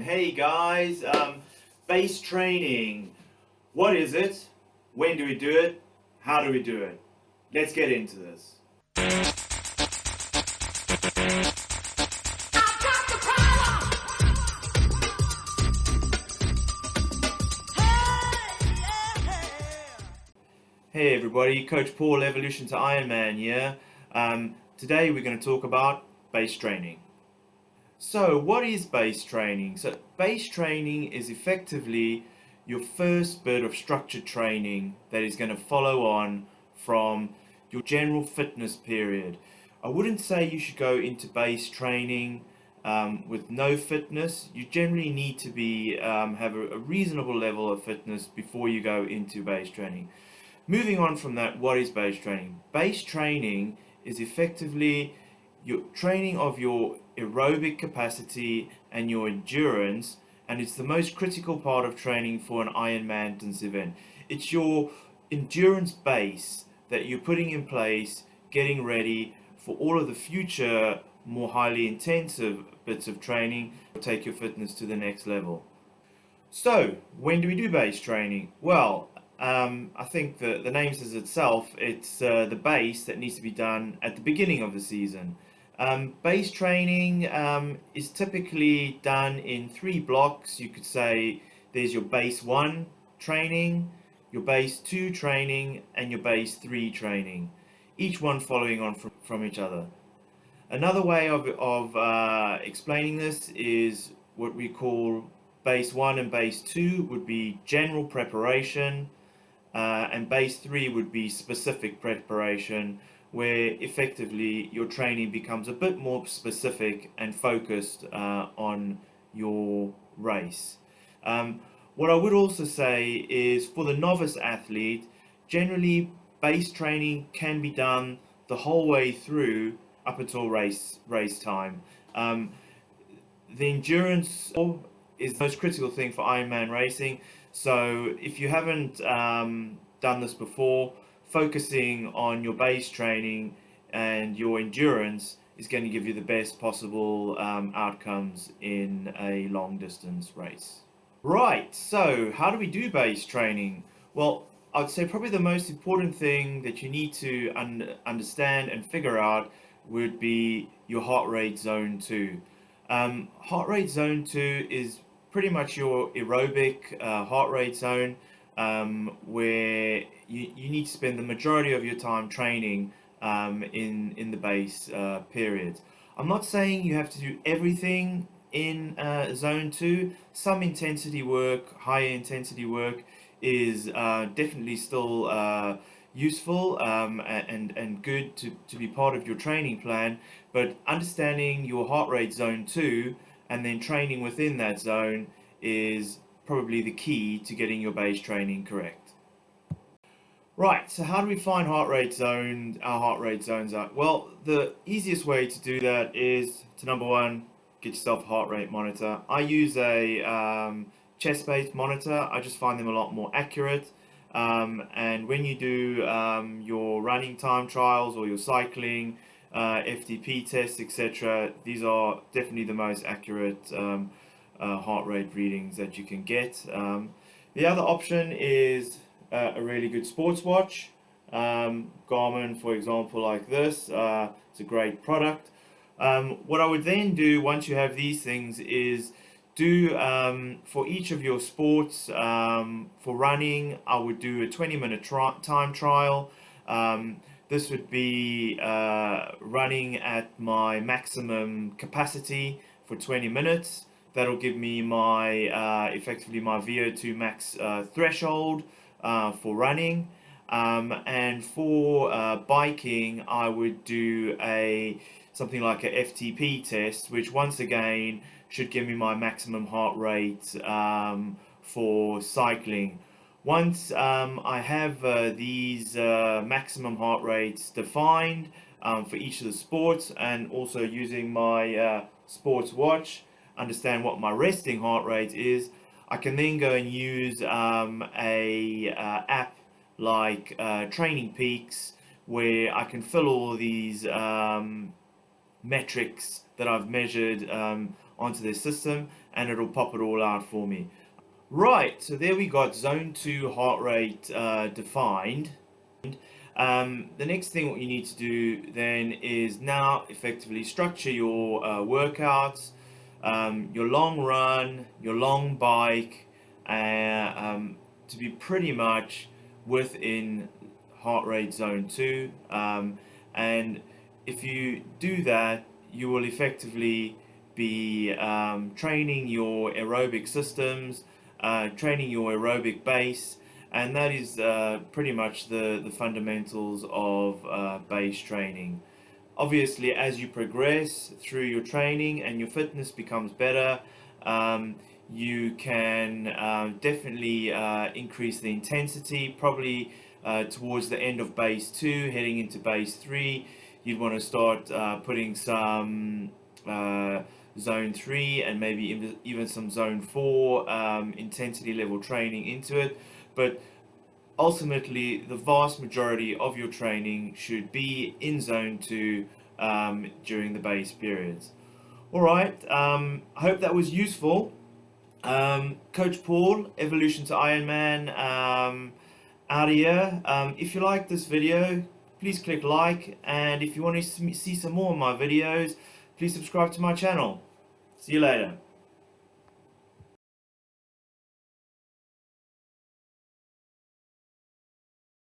Hey guys, base training. What is it? When do we do it? How do we do it? Let's get into this. Hey everybody, Coach Paul, Evolution to Ironman here. Today we're going to talk about base training. So, what is base training? So, base training is effectively your first bit of structured training that is going to follow on from your general fitness period. I wouldn't say you should go into base training with no fitness. You generally need to be have a reasonable level of fitness before you go into base training. Moving on from that, what is base training? Base training is effectively your training of your aerobic capacity and your endurance, and it's the most critical part of training for an Ironman distance event. It's your endurance base that you're putting in place, getting ready for all of the future more highly intensive bits of training to take your fitness to the next level. So, when do we do base training? Well, I think the name says itself. It's the base that needs to be done at the beginning of the season. Base training is typically done in three blocks. You could say there's your base one training, your base two training, and your base three training, each one following on from each other. Another way of explaining this is what we call base one and base two would be general preparation, and base three would be specific preparation, where effectively your training becomes a bit more specific and focused on your race. What I would also say is for the novice athlete, generally base training can be done the whole way through up until race time. The endurance is the most critical thing for Ironman racing. So if you haven't done this before, focusing on your base training and your endurance is going to give you the best possible outcomes in a long distance race. Right, so how do we do base training? Well, I'd say probably the most important thing that you need to understand and figure out would be your heart rate zone 2. Heart rate zone 2 is pretty much your aerobic heart rate zone, where you need to spend the majority of your time training in the base period. I'm not saying you have to do everything in zone 2. Some intensity work, higher intensity work, is definitely still useful and good to be part of your training plan, but understanding your heart rate zone 2 and then training within that zone is probably the key to getting your base training correct. Right, so how do we find our heart rate zones out? Well, the easiest way to do that is to, number one, get yourself a heart rate monitor. I use a chest-based monitor. I just find them a lot more accurate. And when you do your running time trials or your cycling, FTP tests, etc., these are definitely the most accurate heart rate readings that you can get. The other option is a really good sports watch. Garmin, for example, like this. It's a great product. What I would then do once you have these things is do for each of your sports. For running, I would do a 20-minute time trial. This would be running at my maximum capacity for 20 minutes. That'll give me my effectively my VO2 max threshold for running. And for biking, I would do something like a FTP test, which once again should give me my maximum heart rate for cycling. Once I have these maximum heart rates defined for each of the sports, and also using my sports watch, understand what my resting heart rate is, I can then go and use a app like Training Peaks, where I can fill all these metrics that I've measured onto their system, and it'll pop it all out for me. Right, so there we got zone 2 heart rate defined. The next thing what you need to do then is now effectively structure your workouts, your long run, your long bike, to be pretty much within heart rate zone 2. And if you do that, you will effectively be training your aerobic systems, training your aerobic base, and that is pretty much the fundamentals of base training. Obviously, as you progress through your training and your fitness becomes better, you can definitely increase the intensity, probably towards the end of base 2, heading into base 3. You'd want to start putting some zone 3 and maybe even some zone 4 intensity level training into it. But ultimately, the vast majority of your training should be in zone 2 during the base periods. Alright, I hope that was useful. Coach Paul, Evolution to Ironman, out here. If you like this video, please click like, and if you want to see some more of my videos, please subscribe to my channel. See you later.